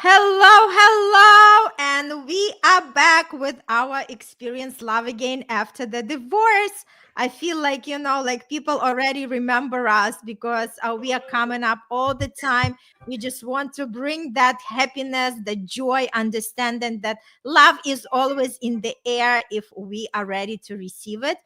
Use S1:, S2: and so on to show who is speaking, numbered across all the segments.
S1: Hello, and we are back with our experience love again after the divorce. I feel like, like people already remember us because we are coming up all the time. We just want to bring that happiness, the joy, understanding that love is always in the air if we are ready to receive it.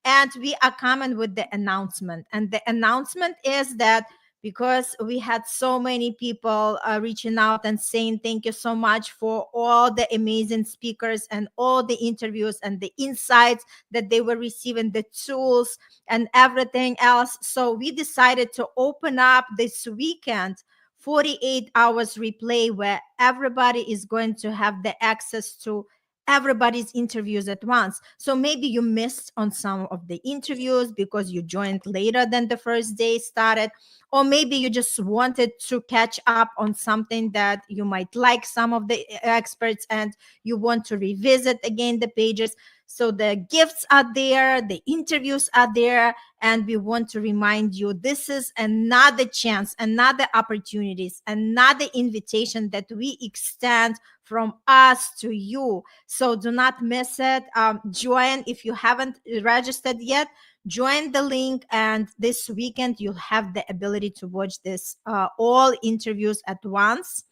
S1: And we are coming with the announcement. And the announcement is that because we had so many people reaching out and saying thank you so much for all the amazing speakers and all the interviews and the insights that they were receiving, the tools and everything else. So we decided to open up this weekend 48 hours replay where everybody is going to have the access to everybody's interviews at once. So maybe you missed on some of the interviews because you joined later than the first day started, or maybe you just wanted to catch up on something that you might like some of the experts and you want to revisit again the pages. So the gifts are there, the interviews are there, and we want to remind you this is another chance, another opportunities, another invitation that we extend from us to you. So do not miss it. Join if you haven't registered yet. Join the link, and this weekend you'll have the ability to watch this all interviews at once.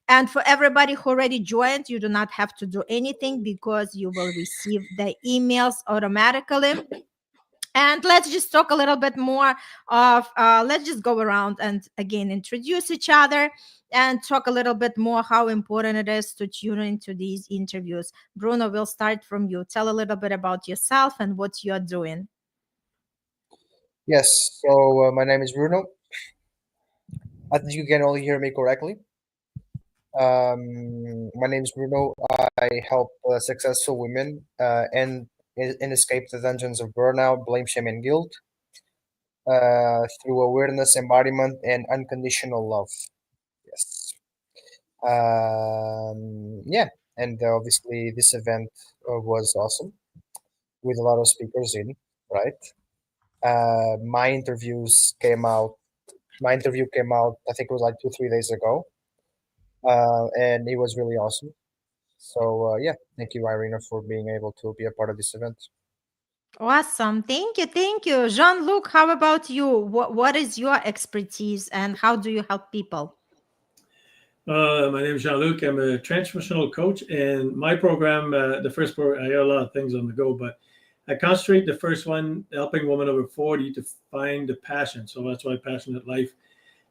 S1: And for everybody who already joined, you do not have to do anything because you will receive the emails automatically. And let's just talk a little bit more of, let's just go around and again introduce each other and talk a little bit more how important it is to tune into these interviews. Bruno, we'll start from you. Tell a little bit about yourself and what you're doing.
S2: Yes, so my name is Bruno. I think you can all hear me correctly. My name is Bruno. I help successful women and escape the dungeons of burnout, blame, shame, and guilt through awareness, embodiment, and unconditional love. Yes. Yeah, and obviously this event was awesome with a lot of speakers in, right? My interviews came out. My interview came out, I think it was like 2, 3 days ago, and it was really awesome. So yeah, thank you, Irina, for being able to be a part of this event.
S1: Awesome. Thank you. Thank you. Jean-Luc, how about you? What is your expertise and how do you help people?
S3: My name is Jean-Luc. I'm a transformational coach, and my program, the first program, I got a lot of things on the go, but I concentrate the first one, helping women over 40 to find the passion. So that's why Passionate Life.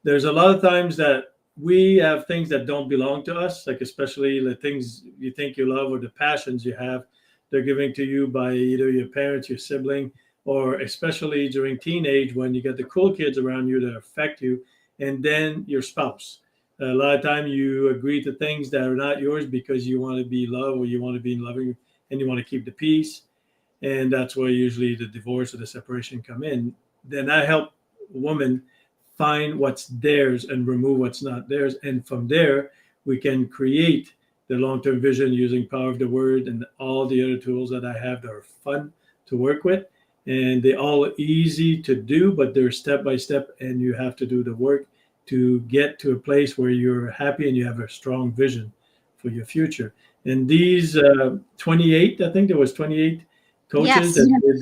S3: There's a lot of times that we have things that don't belong to us, like especially the things you think you love or the passions you have, they're giving to you by either your parents, your sibling, or especially during teenage when you get the cool kids around you that affect you, and then your spouse. A lot of time you agree to things that are not yours because you want to be loved or you want to be loving and you want to keep the peace, and that's where usually the divorce or the separation come in. Then I help women find what's theirs and remove what's not theirs, and from there we can create the long-term vision using power of the word and all the other tools that I have that are fun to work with, and they all easy to do, but they're step by step, and you have to do the work to get to a place where you're happy and you have a strong vision for your future. And these 28, I think there was 28 coaches
S1: Yes.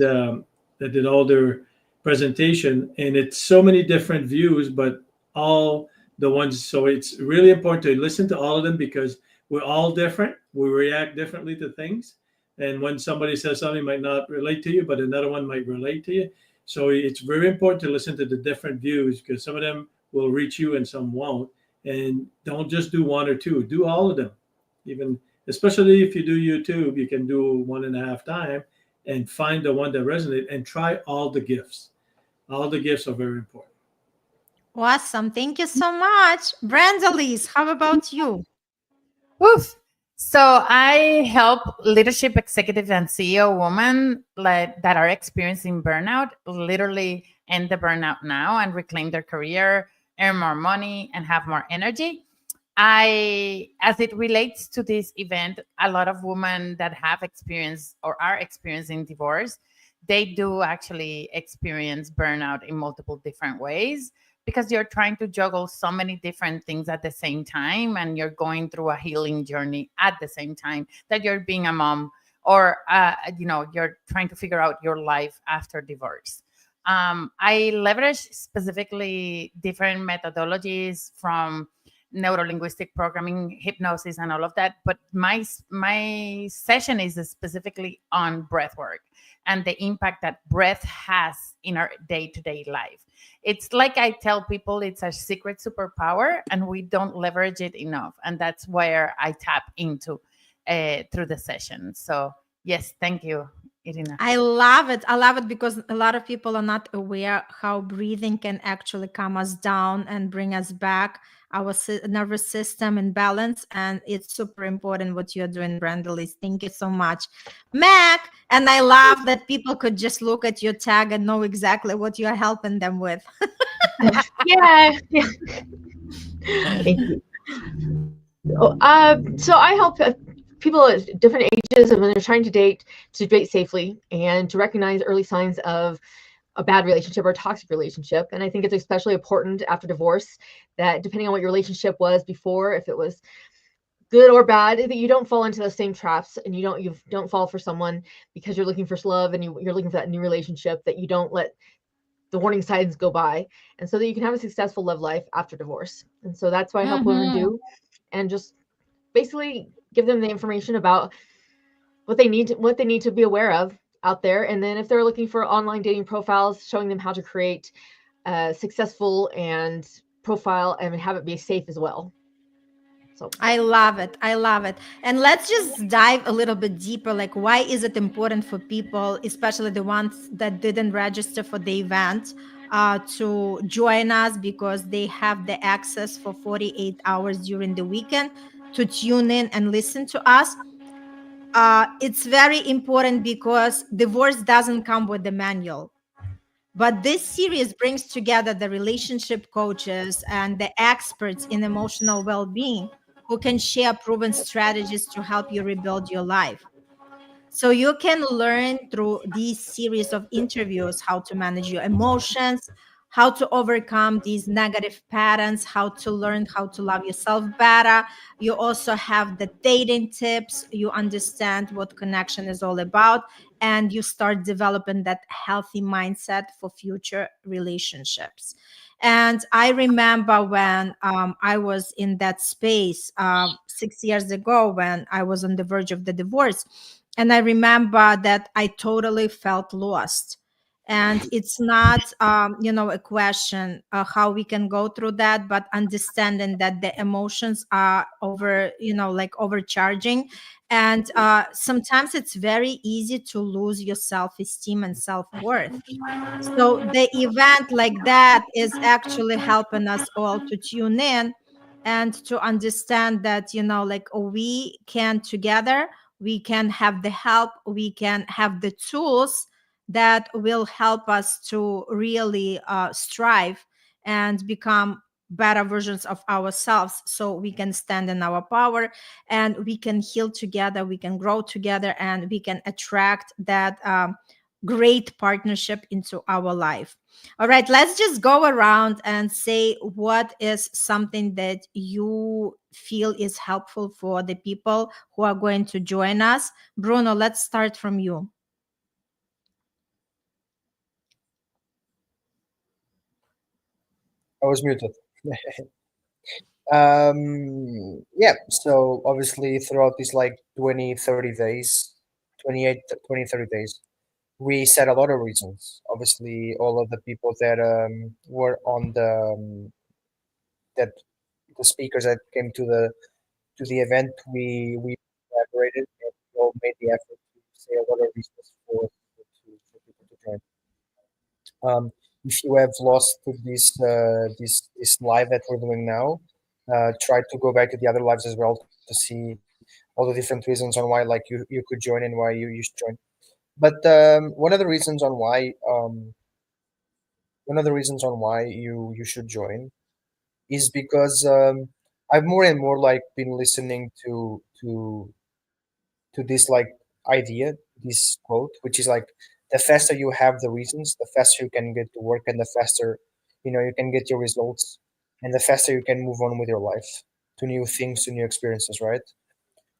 S3: that did all their presentation, and it's so many different views, but all the ones. So it's really important to listen to all of them because we're all different. We react differently to things, and when somebody says something might not relate to you, but another one might relate to you. So it's very important to listen to the different views because some of them will reach you and some won't. And don't just do one or two. Do all of them. Even especially if you do YouTube, you can do 1.5 time and find the one that resonates and try all the gifts. All the gifts are very important.
S1: Awesome. Thank you so much. Brendaliz, how about you?
S4: Oof. So I help leadership executive and CEO women like that are experiencing burnout, literally end the burnout now and reclaim their career, earn more money, and have more energy. As it relates to this event, a lot of women that have experienced or are experiencing divorce, they do actually experience burnout in multiple different ways because you're trying to juggle so many different things at the same time, and you're going through a healing journey at the same time that you're being a mom, or you're trying to figure out your life after divorce. I leverage specifically different methodologies from neuro-linguistic programming, hypnosis, and all of that. But my session is specifically on breath work and the impact that breath has in our day-to-day life. It's like I tell people, it's a secret superpower, and we don't leverage it enough. And that's where I tap into through the session. So yes, thank you, Irina.
S1: I love it. I love it because a lot of people are not aware how breathing can actually calm us down and bring us back, our nervous system in balance. And it's super important what you're doing, Brendaliz. Thank you so much, Mac. And I love that people could just look at your tag and know exactly what you're helping them with.
S5: Yeah. Thank you. So I help people at different ages and when they're trying to date safely and to recognize early signs of a bad relationship or a toxic relationship. And I think it's especially important after divorce that depending on what your relationship was before, if it was good or bad, that you don't fall into those same traps and you don't fall for someone because you're looking for love and you're looking for that new relationship, that you don't let the warning signs go by, and so that you can have a successful love life after divorce. And so that's what I help women do, and just basically give them the information about what they need to be aware of out there. And then if they're looking for online dating profiles, showing them how to create a successful and profile and have it be safe as well. So
S1: I love it. I love it. And let's just dive a little bit deeper. Like, why is it important for people, especially the ones that didn't register for the event, to join us, because they have the access for 48 hours during the weekend to tune in and listen to us. It's very important because divorce doesn't come with the manual. But this series brings together the relationship coaches and the experts in emotional well-being who can share proven strategies to help you rebuild your life. So you can learn through these series of interviews how to manage your emotions, how to overcome these negative patterns, how to learn how to love yourself better. You also have the dating tips. You understand what connection is all about, and you start developing that healthy mindset for future relationships. And I remember when I was in that space 6 years ago when I was on the verge of the divorce. And I remember that I totally felt lost. And it's not, a question how we can go through that, but understanding that the emotions are overcharging. And sometimes it's very easy to lose your self-esteem and self-worth. So the event like that is actually helping us all to tune in and to understand that, we can together, we can have the help, we can have the tools that will help us to really strive and become better versions of ourselves, so we can stand in our power and we can heal together, we can grow together, and we can attract that great partnership into our life. All right, let's just go around and say what is something that you feel is helpful for the people who are going to join us. Bruno, let's start from you.
S2: I was muted. Yeah, so obviously throughout these like 20, 30 days, 28, 20, 30 days, we set a lot of reasons. Obviously, all of the people that were on the speakers that came to the event, we collaborated and we all made the effort to say a lot of reasons for people to join. If you have lost this live that we're doing now, try to go back to the other lives as well to see all the different reasons on why like you could join and why you should join. But one of the reasons on why you should join is because I've more and more like been listening to this like idea, this quote, which is like the faster you have the reasons, the faster you can get to work and the faster you can get your results, and the faster you can move on with your life to new things, to new experiences, right?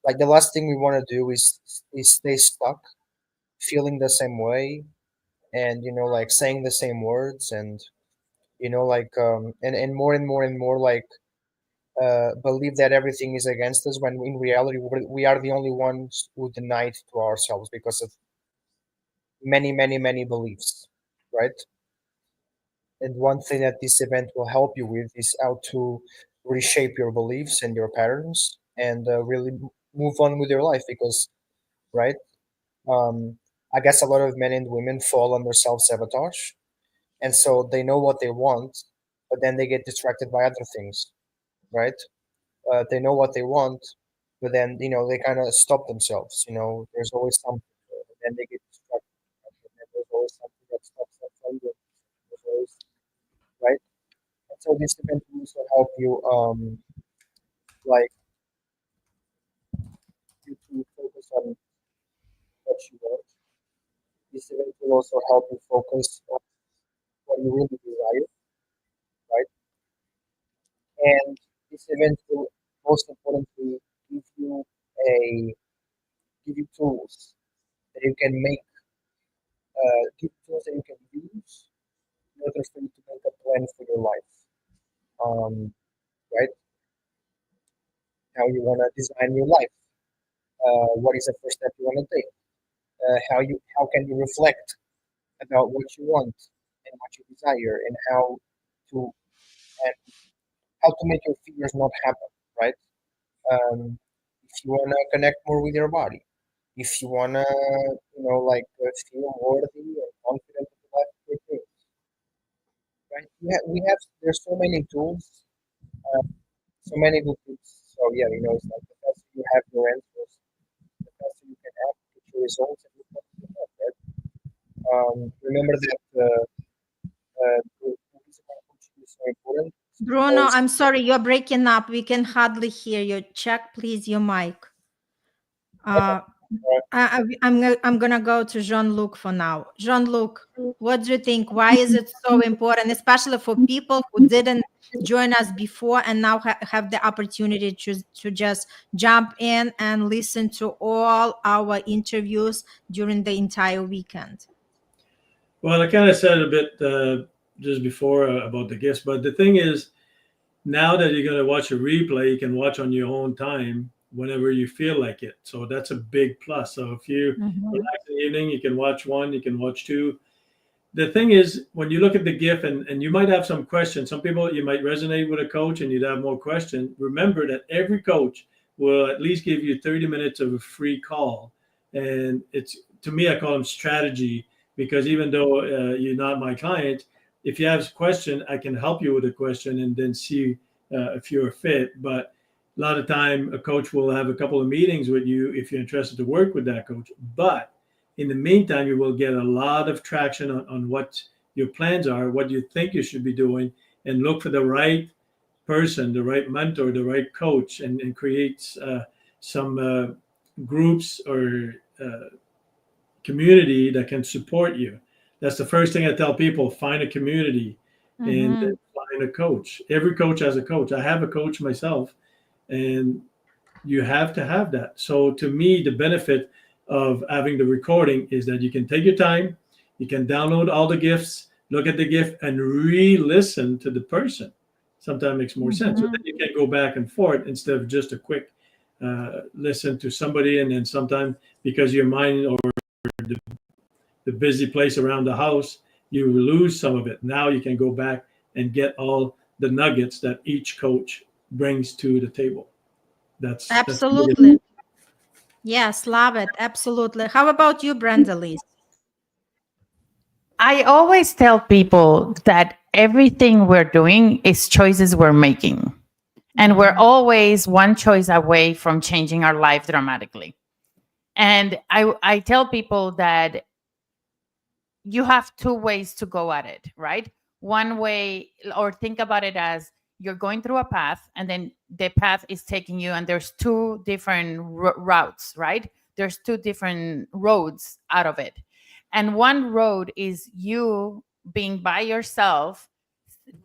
S2: Like the last thing we want to do is stay stuck, feeling the same way, and like saying the same words, and like and more and more and more, like believe that everything is against us, when in reality we are the only ones who deny it to ourselves because of many, many, many beliefs, right? And one thing that this event will help you with is how to reshape your beliefs and your patterns, and really move on with your life, because, right, I guess a lot of men and women fall under self-sabotage, and so they know what they want, but then they get distracted by other things, right? They know what they want, but then they kind of stop themselves. There's always something, and then they get distracted, and then there's always something that stops them from doing it. There's always, right? And so this event will also help you, like you to focus on what you want. This event will also help you focus on what you really desire, right? And this event will most importantly give you a give you tools that you can make, give you tools that you can use in order for you to make a plan for your life. Right? How you want to design your life. What is the first step you want to take? How can you reflect about what you want and what you desire, and to and how to make your fears not happen, right? If you want to connect more with your body, if you want to, like feel worthy and confident in the life you're doing, right? There's so many tools, uh, so many good tips. So yeah, it's like the faster you have your answers, the faster you can act, get your results, and move on to the next, right? Remember that the reason why coaching is so important is
S1: Bruno,
S2: because
S1: I'm sorry, you're breaking up. We can hardly hear you. Check, please, your mic. I'm gonna go to Jean-Luc for now. Jean-Luc, what do you think? Why is it so important, especially for people who didn't join us before and now have the opportunity to just jump in and listen to all our interviews during the entire weekend?
S3: Well, I kind of said a bit just before about the gifts, but the thing is, now that you're going to watch a replay, you can watch on your own time whenever you feel like it. So that's a big plus. So if you relax in the evening, you can watch one, you can watch two. The thing is, when you look at the gift, and you might have some questions, some people, you might resonate with a coach and you'd have more questions. Remember that every coach will at least give you 30 minutes of a free call. And it's, to me, I call them strategy, because even though you're not my client, if you have a question, I can help you with a question and then see if you're a fit. But a lot of time, a coach will have a couple of meetings with you if you're interested to work with that coach. But in the meantime, you will get a lot of traction on what your plans are, what you think you should be doing, and look for the right person, the right mentor, the right coach, and create some groups or community that can support you. That's the first thing I tell people: find a community and then find a coach. Every coach has a coach. I have a coach myself, and you have to have that. So to me, the benefit of having the recording is that you can take your time, you can download all the gifts, look at the gift, and re-listen to the person. Sometimes it makes more sense. So then you can go back and forth instead of just a quick listen to somebody, and then sometimes because your mind or the busy place around the house, you lose some of it. Now you can go back and get all the nuggets that each coach brings to the table. That's
S1: absolutely. Yes, love it. Absolutely. How about you, Brendaliz?
S4: I always tell people that everything we're doing is choices we're making. And we're always one choice away from changing our life dramatically. And I tell people that you have two ways to go at it, right? One way, or think about it as you're going through a path, and then the path is taking you, and there's two different routes, right? There's two different roads out of it. And one road is you being by yourself,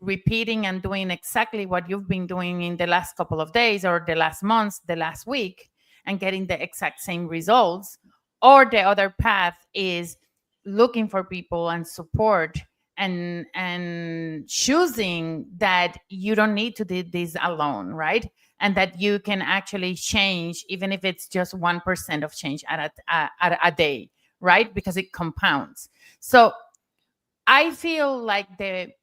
S4: repeating and doing exactly what you've been doing in the last couple of days or the last months, the last week, and getting the exact same results. Or the other path is looking for people and support and choosing that you don't need to do this alone, right? And that you can actually change, even if it's just 1% of change at a day, right? Because it compounds. So I feel like the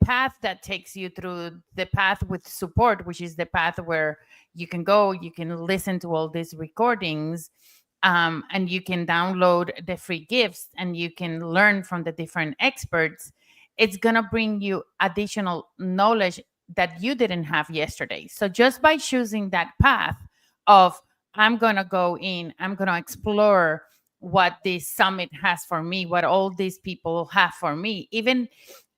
S4: path that takes you through the path with support, which is the path where you can go, you can listen to all these recordings, and you can download the free gifts and you can learn from the different experts. It's going to bring you additional knowledge that you didn't have yesterday. So just by choosing that path of, I'm going to go in, I'm going to explore what this summit has for me, what all these people have for me, even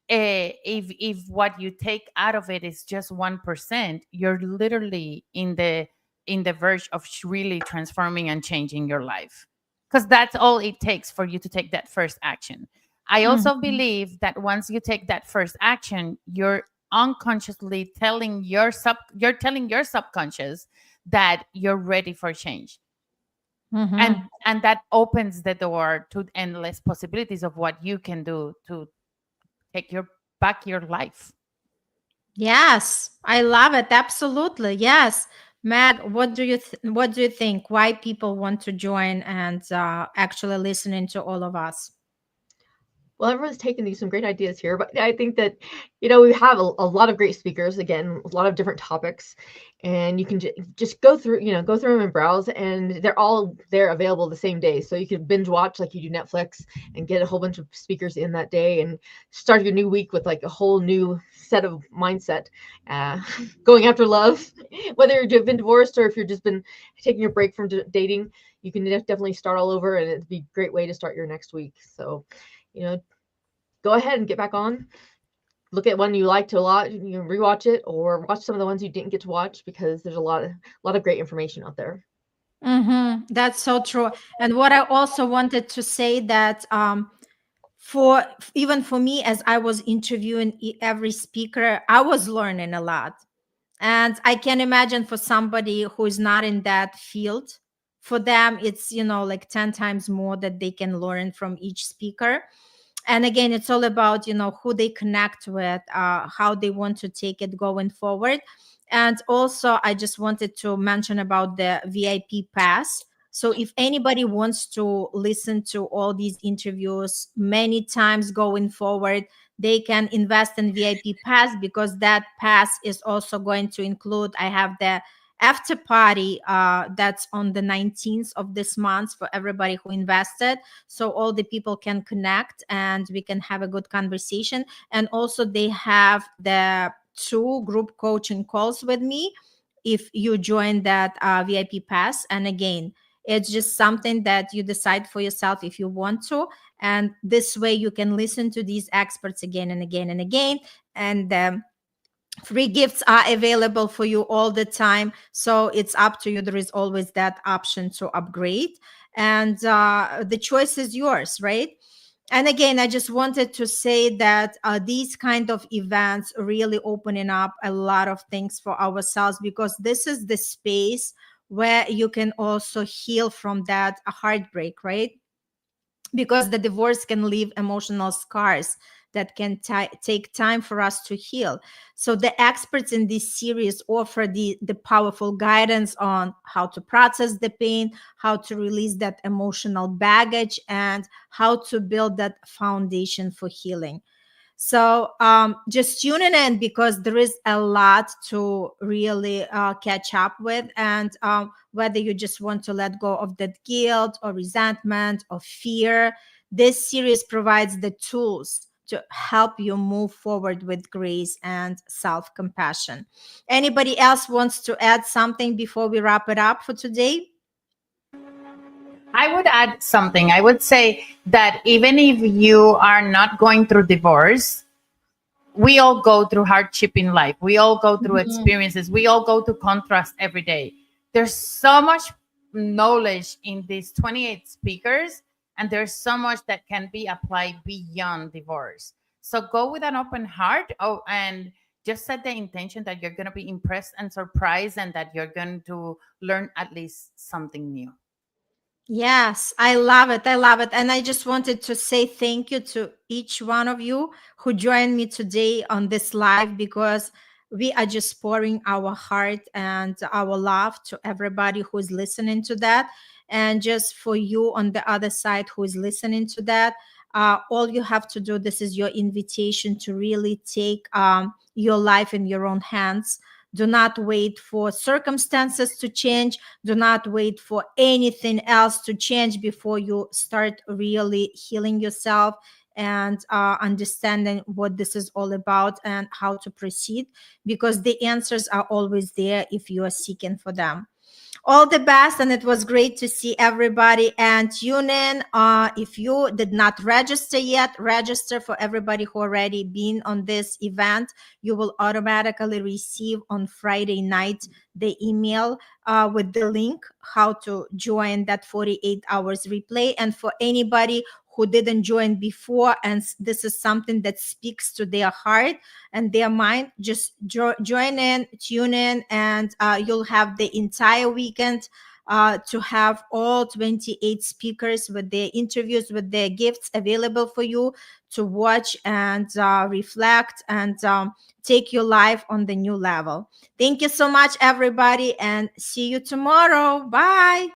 S4: if what you take out of it is just 1%, you're literally in the verge of really transforming and changing your life, because that's all it takes for you to take that first action. I also believe that once you take that first action, you're unconsciously telling your subconscious that you're ready for change. And that opens the door to endless possibilities of what you can do to take back your life.
S1: Yes, I love it. Absolutely. Yes. Matt, what do you think? Why people want to join and actually listening to all of us?
S5: Well, everyone's taken some great ideas here, but I think that, we have a lot of great speakers, again, a lot of different topics, and you can just go through them and browse, and they're all there available the same day. So you can binge watch like you do Netflix and get a whole bunch of speakers in that day and start your new week with like a whole new set of mindset, going after love, whether you've been divorced or if you've just been taking a break from dating, you can definitely start all over, and it'd be a great way to start your next week. So, go ahead and get back on. Look at one you liked a lot, you can rewatch it, or watch some of the ones you didn't get to watch, because there's a lot of great information out there.
S1: That's so true. And what I also wanted to say that for me, as I was interviewing every speaker, I was learning a lot. And I can imagine for somebody who is not in that field, for them, it's, like 10 times more that they can learn from each speaker. And again, it's all about, who they connect with, how they want to take it going forward. And also, I just wanted to mention about the VIP pass. So if anybody wants to listen to all these interviews many times going forward, they can invest in VIP pass, because that pass is also going to include, I have the after party that's on the 19th of this month for everybody who invested, so all the people can connect and we can have a good conversation. And also they have the 2 group coaching calls with me if you join that VIP pass. And again, it's just something that you decide for yourself if you want to, and this way you can listen to these experts again and again and again. And free gifts are available for you all the time, so it's up to you. There is always that option to upgrade, and the choice is yours, right? And again, I just wanted to say that these kind of events really opening up a lot of things for ourselves, because this is the space where you can also heal from that heartbreak, right? Because the divorce can leave emotional scars that can take time for us to heal. So the experts in this series offer the powerful guidance on how to process the pain, how to release that emotional baggage, and how to build that foundation for healing. So just tuning in, because there is a lot to really catch up with. And whether you just want to let go of that guilt or resentment or fear, this series provides the tools to help you move forward with grace and self-compassion. Anybody else wants to add something before we wrap it up for today?
S4: I would add something. I would say that even if you are not going through divorce, we all go through hardship in life. We all go through experiences. We all go through contrast every day. There's so much knowledge in these 28 speakers, and there's so much that can be applied beyond divorce. So go with an open heart. Oh, and just set the intention that you're going to be impressed and surprised, and that you're going to learn at least something new.
S1: Yes, I love it. I love it. And I just wanted to say thank you to each one of you who joined me today on this live, because we are just pouring our heart and our love to everybody who's listening to that. And just for you on the other side who is listening to that, all you have to do, this is your invitation to really take your life in your own hands. Do not wait for circumstances to change. Do not wait for anything else to change before you start really healing yourself and understanding what this is all about and how to proceed, because the answers are always there if you are seeking for them. All the best, and it was great to see everybody. And tune in. If you did not register yet, register. For everybody who already been on this event, you will automatically receive on Friday night the email with the link how to join that 48 hours replay. And for anybody who didn't join before, and this is something that speaks to their heart and their mind, just join in, tune in, and you'll have the entire weekend to have all 28 speakers with their interviews, with their gifts available for you to watch and reflect and take your life on the new level. Thank you so much, everybody, and see you tomorrow. Bye.